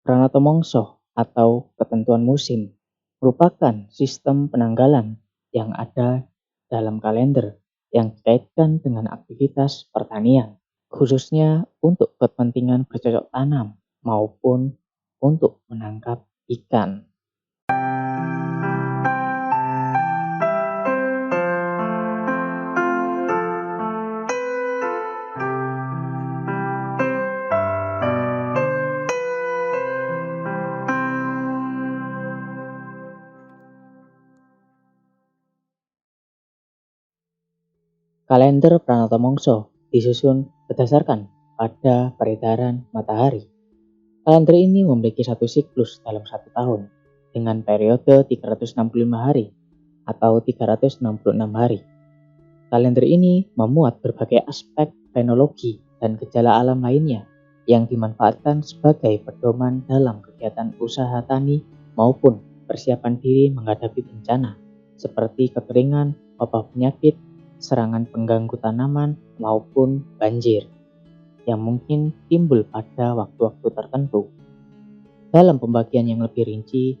Pranata Mongso atau ketentuan musim merupakan sistem penanggalan yang ada dalam kalender yang dikaitkan dengan aktivitas pertanian, khususnya untuk kepentingan bercocok tanam maupun untuk menangkap ikan. Kalender Pranata Mongso disusun berdasarkan pada peredaran matahari. Kalender ini memiliki satu siklus dalam satu tahun dengan periode 365 hari atau 366 hari. Kalender ini memuat berbagai aspek fenologi dan gejala alam lainnya yang dimanfaatkan sebagai pedoman dalam kegiatan usaha tani maupun persiapan diri menghadapi bencana seperti kekeringan, wabah penyakit, serangan pengganggu tanaman maupun banjir yang mungkin timbul pada waktu-waktu tertentu. Dalam pembagian yang lebih rinci,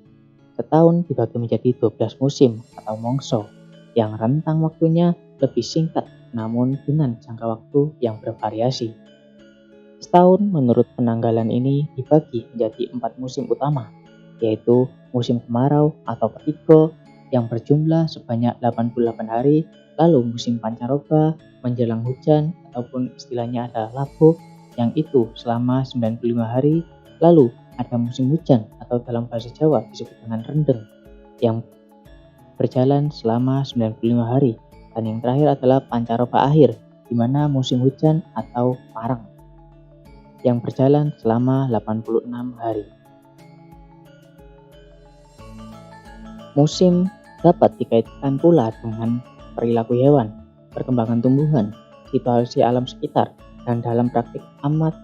setahun dibagi menjadi 12 musim atau mongso yang rentang waktunya lebih singkat namun dengan jangka waktu yang bervariasi. Setahun menurut penanggalan ini dibagi menjadi 4 musim utama, yaitu musim kemarau atau ketiga yang berjumlah sebanyak 88 hari, lalu musim pancaroba menjelang hujan ataupun istilahnya ada labuh yang itu selama 95 hari, lalu ada musim hujan atau dalam bahasa Jawa disebut dengan rendeng yang berjalan selama 95 hari, dan yang terakhir adalah pancaroba akhir di mana musim hujan atau parang yang berjalan selama 86 hari. Musim dapat dikaitkan pula dengan perilaku hewan, perkembangan tumbuhan, situasi alam sekitar, dan dalam praktik amat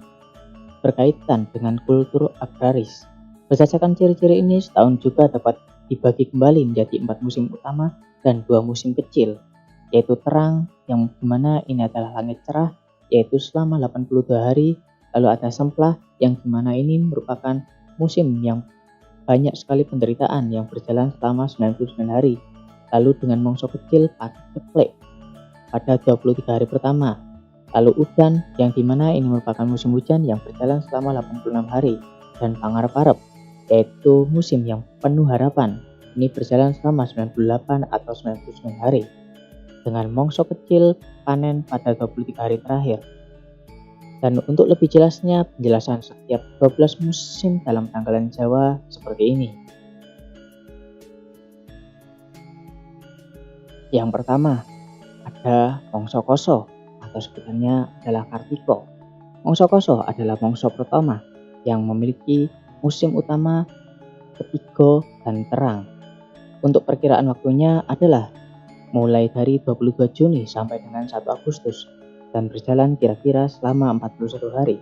berkaitan dengan kultur agraris. Berdasarkan ciri-ciri ini, setahun juga dapat dibagi kembali menjadi 4 musim utama dan 2 musim kecil, yaitu terang yang dimana ini adalah langit cerah, yaitu selama 82 hari, lalu ada semplah yang dimana ini merupakan musim yang banyak sekali penderitaan yang berjalan selama 99 hari, lalu dengan mongso kecil paceklek pada 23 hari pertama, lalu udan yang dimana ini merupakan musim hujan yang berjalan selama 86 hari, dan pangarep-arep yaitu musim yang penuh harapan, ini berjalan selama 98 atau 99 hari, dengan mongso kecil panen pada 23 hari terakhir. Dan untuk lebih jelasnya, penjelasan setiap 12 musim dalam tanggalan Jawa seperti ini. Yang pertama, ada mongso koso atau sebutannya adalah kartiko. Mongso koso adalah mongso pertama yang memiliki musim utama ketiga dan terang. Untuk perkiraan waktunya adalah mulai dari 22 Juni sampai dengan 1 Agustus dan berjalan kira-kira selama 41 hari.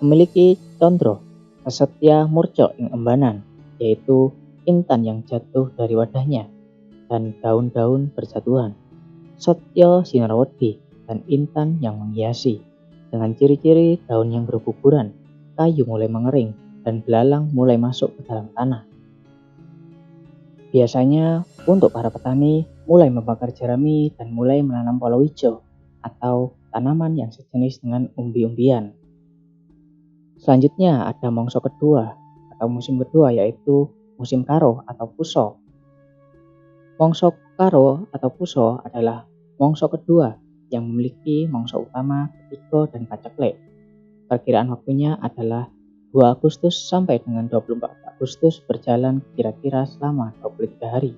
Memiliki condro Setya Murco ing embanan, yaitu intan yang jatuh dari wadahnya dan daun-daun berjatuhan. Setya Sinarwedi dan intan yang menghiasi, dengan ciri-ciri daun yang berguguran, kayu mulai mengering, dan belalang mulai masuk ke dalam tanah. Biasanya untuk para petani mulai membakar jerami dan mulai menanam palawija atau tanaman yang sejenis dengan umbi-umbian. Selanjutnya ada mongso kedua atau musim kedua, yaitu musim karo atau puso. Mongso karo atau puso adalah mongso kedua yang memiliki mongso utama ketiga dan paceklek. Perkiraan waktunya adalah 2 Agustus sampai dengan 24 Agustus, berjalan kira-kira selama 23 hari,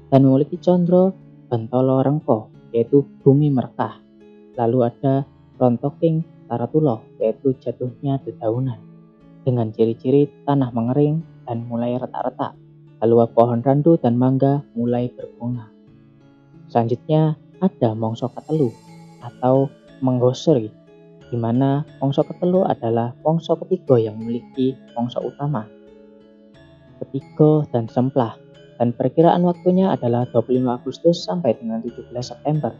dan memiliki condro bentolo rengko yaitu bumi merekah. Lalu ada rontoking taratulo yaitu jatuhnya dedaunan, dengan ciri-ciri tanah mengering dan mulai retak-retak. Lalu pohon randu dan mangga mulai berbunga. Selanjutnya ada mongso ketelu atau menggoseri, di mana mongso ketelu adalah mongso ketiga yang memiliki mongso utama ketiga dan semplah, dan perkiraan waktunya adalah 25 Agustus sampai dengan 17 September,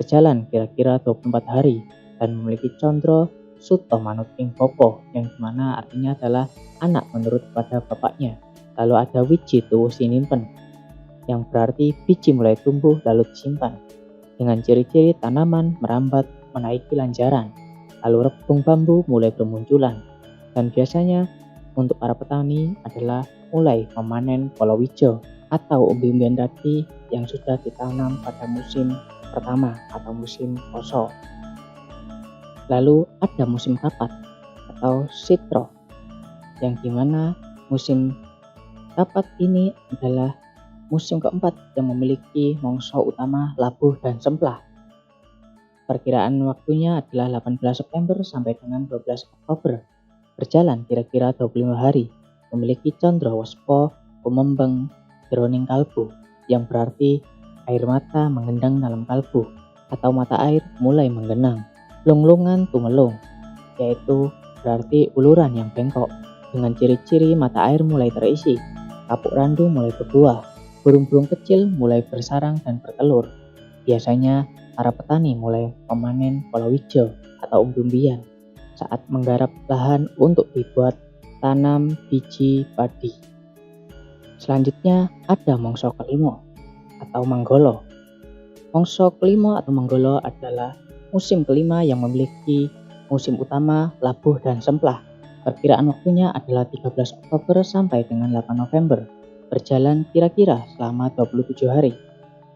berjalan kira-kira 24 hari dan memiliki condro Suto Manut Ing Popo, yang dimana artinya adalah anak menurut pada bapaknya. Lalu ada Wiji Tuwuh Sinimpen, yang berarti biji mulai tumbuh lalu disimpan, dengan ciri-ciri tanaman merambat menaiki lanjaran, lalu rebung bambu mulai bermunculan. Dan biasanya untuk para petani adalah mulai memanen palawija atau umbi-umbian tadi yang sudah ditanam pada musim pertama atau musim poso. Lalu ada musim kapat atau sitro, yang dimana musim kapat ini adalah musim keempat yang memiliki mangsa utama labuh dan semplah. Perkiraan waktunya adalah 18 September sampai dengan 12 Oktober. Berjalan kira-kira 25 hari, memiliki condro waspo pemembeng jroning kalbu, yang berarti air mata mengendang dalam kalbu atau mata air mulai menggenang. Lunglungan tumelung, yaitu berarti uluran yang bengkok, dengan ciri-ciri mata air mulai terisi, kapuk randu mulai berbuah, burung-burung kecil mulai bersarang dan bertelur. Biasanya para petani mulai memanen palawija atau umbi-umbian saat menggarap lahan untuk dibuat tanam biji padi. Selanjutnya ada mangsa kelima atau manggolo. Mangsa kelima atau manggolo adalah musim kelima yang memiliki musim utama labuh dan semplah. Perkiraan waktunya adalah 13 Oktober sampai dengan 8 November. Berjalan kira-kira selama 27 hari.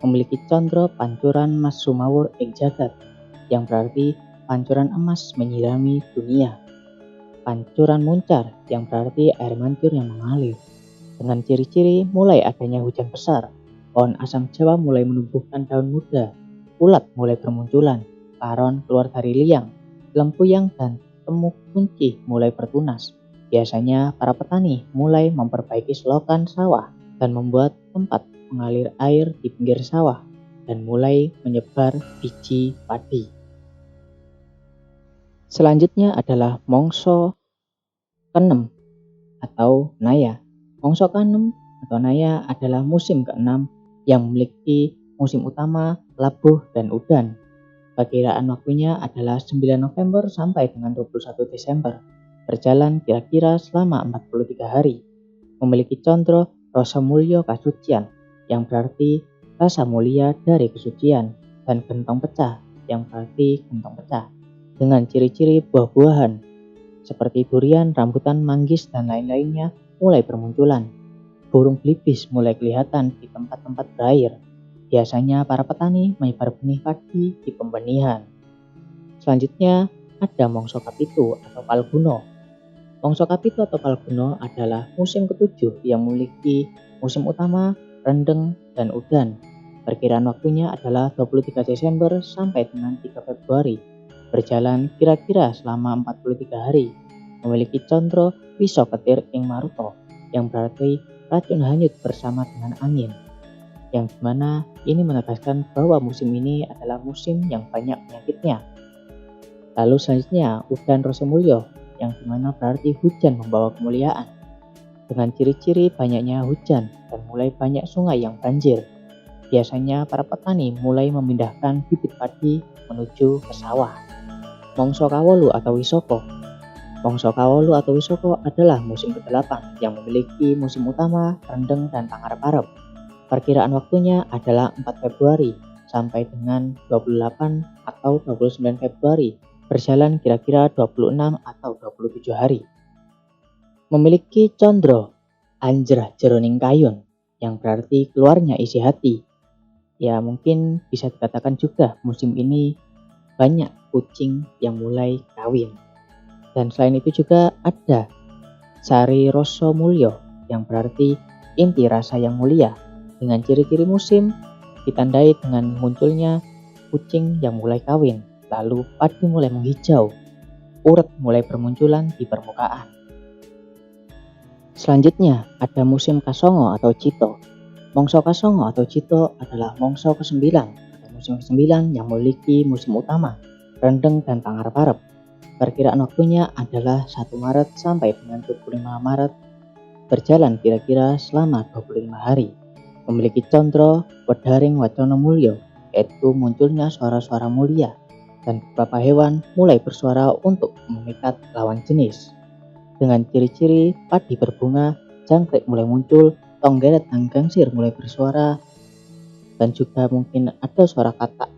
Memiliki condro pancuran mas sumawur ing jagat, yang berarti pancuran emas menyirami dunia. Pancuran muncar, yang berarti air mancur yang mengalir. Dengan ciri-ciri mulai adanya hujan besar, pohon asam Jawa mulai menumbuhkan daun muda, ulat mulai bermunculan, paron keluar dari liang, lempuyang dan temu kunci mulai bertunas. Biasanya para petani mulai memperbaiki selokan sawah dan membuat tempat mengalir air di pinggir sawah dan mulai menyebar biji padi. Selanjutnya adalah mangsa keenem atau naya. Mangsa keenem atau naya adalah musim keenam yang memiliki musim utama labuh dan udan. Perkiraan waktunya adalah 9 November sampai dengan 21 Desember. Berjalan kira-kira selama 43 hari. Memiliki condro rasa mulya kasucian, yang berarti rasa mulia dari kesucian, dan gentong pecah, yang berarti gentong pecah, dengan ciri-ciri buah-buahan seperti durian, rambutan, manggis, dan lain-lainnya mulai bermunculan. Burung belibis mulai kelihatan di tempat-tempat berair. Biasanya para petani menyebar benih padi di pembenihan. Selanjutnya ada mangsa kapitu atau palguno. Mangsa kapitu atau palguno adalah musim ketujuh yang memiliki musim utama rendeng dan udan. Perkiraan waktunya adalah 23 Desember sampai dengan 3 Februari. Berjalan kira-kira selama 43 hari. Memiliki condro wiso ketir ing maruto, yang berarti racun hanyut bersama dengan angin. Yang dimana ini menegaskan bahwa musim ini adalah musim yang banyak penyakitnya. Lalu selanjutnya udan rasa mulya, yang dimana berarti hujan membawa kemuliaan, dengan ciri-ciri banyaknya hujan dan mulai banyak sungai yang banjir. Biasanya para petani mulai memindahkan bibit padi menuju ke sawah. Mangsa kawolu atau wisoko. Mangsa kawolu atau wisoko adalah musim ke-8 yang memiliki musim utama rendeng dan pangarep-arep. Perkiraan waktunya adalah 4 Februari sampai dengan 28 atau 29 Februari. Berjalan kira-kira 26 atau 27 hari. Memiliki condro anjrah jeroning kayun, yang berarti keluarnya isi hati. Ya mungkin bisa dikatakan juga musim ini banyak kucing yang mulai kawin. Dan selain itu juga ada sari rasa mulya, yang berarti inti rasa yang mulia, dengan ciri-ciri musim ditandai dengan munculnya kucing yang mulai kawin, lalu padi mulai menghijau, uret mulai bermunculan di permukaan. Selanjutnya ada musim kasongo atau cito. Mangsa kasongo atau cito adalah mangsa ke-9 atau musim ke-9 yang memiliki musim utama rendeng dan pangarep-arep. Perkiraan waktunya adalah 1 Maret sampai dengan 25 Maret. Berjalan kira-kira selama 25 hari. Memiliki condro wedharing wacana mulya, yaitu munculnya suara-suara mulia. dan beberapa hewan mulai bersuara untuk memikat lawan jenis. Dengan ciri-ciri padi berbunga, jangkrik mulai muncul, tonggeret dan gangsir mulai bersuara, dan juga mungkin ada suara katak.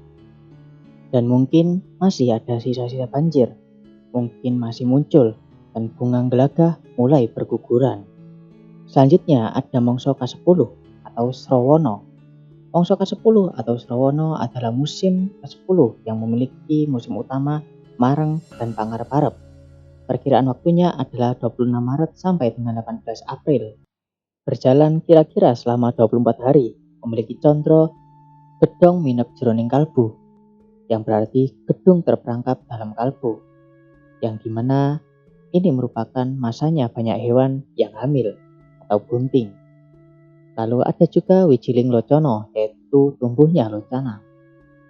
Dan mungkin masih ada sisa-sisa banjir, mungkin masih muncul, dan bunga gelagah mulai berguguran. Selanjutnya ada mangsa ke-10 atau Srawana. Mangsa ke-10 atau Srawana adalah musim ke-10 yang memiliki musim utama Mareng dan Pangarep-arep. Perkiraan waktunya adalah 26 Maret sampai dengan 18 April. Berjalan kira-kira selama 24 hari, memiliki condro gedong minep jroning kalbu, yang berarti gedung terperangkap dalam kalbu, yang dimana ini merupakan masanya banyak hewan yang hamil atau bunting. Lalu ada juga wijiling locono, yaitu tumbuhnya locana.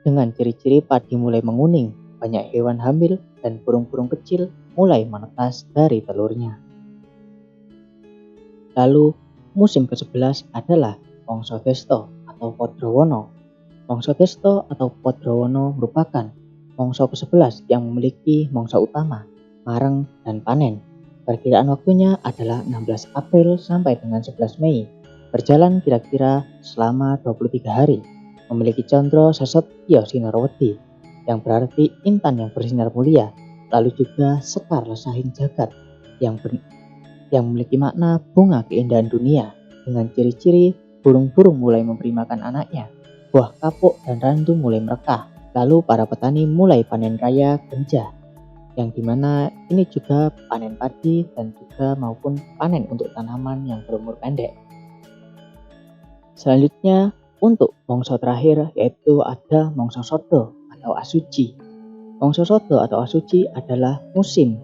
Dengan ciri-ciri padi mulai menguning, banyak hewan hamil dan burung-burung kecil mulai menetas dari telurnya. Lalu musim ke-11 adalah Mangsa Desta atau Padrowono. Mangsa Desta atau Padrowono merupakan mangsa ke-11 yang memiliki mangsa utama, mareng dan panen. Perkiraan waktunya adalah 16 April sampai dengan 11 Mei. Berjalan kira-kira selama 23 hari. Memiliki condro sesetya sinar wedi, yang berarti intan yang bersinar mulia. Lalu juga sekar lesahing jagat, yang memiliki makna bunga keindahan dunia. Dengan ciri-ciri burung-burung mulai memberi makan anaknya, buah kapuk dan randu mulai merekah. Lalu para petani mulai panen raya genjah, yang dimana ini juga panen padi dan juga maupun panen untuk tanaman yang berumur pendek. Selanjutnya untuk mangsa terakhir yaitu ada mangsa sodo atau asuci. Mangsa sodo atau asuci adalah musim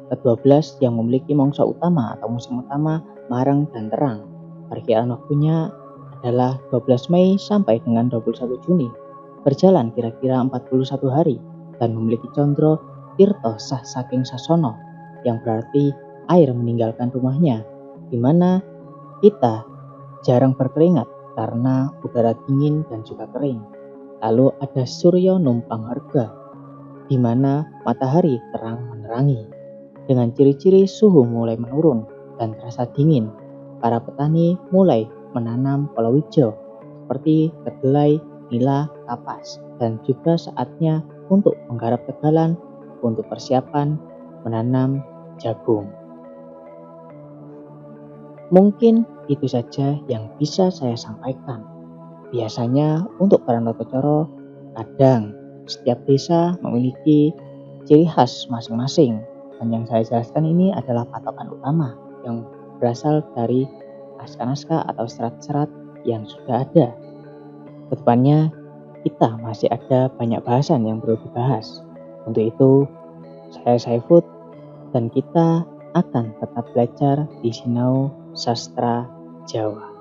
ke-12 yang memiliki mangsa utama atau musim utama mareng dan terang. Perkiraan waktunya adalah 12 Mei sampai dengan 21 Juni. Berjalan kira-kira 41 hari dan memiliki condro tirta sah saking sasono, yang berarti air meninggalkan rumahnya, di mana kita jarang berkeringat karena udara dingin dan juga kering. Lalu ada Surya Numpang Harga, di mana matahari terang menerangi. Dengan ciri-ciri suhu mulai menurun dan terasa dingin, para petani mulai menanam palawija seperti kedelai, nila, kapas, dan juga saatnya untuk menggarap tegalan untuk persiapan menanam jagung. Mungkin itu saja yang bisa saya sampaikan. Biasanya untuk Parangtotocoro, kadang setiap desa memiliki ciri khas masing-masing. Dan yang saya jelaskan ini adalah patokan utama yang berasal dari naskah-naskah atau serat-serat yang sudah ada. Kedepannya kita masih ada banyak bahasan yang perlu dibahas. Untuk itu, saya Saifud dan kita akan tetap belajar di Sinau Sastra Jawa.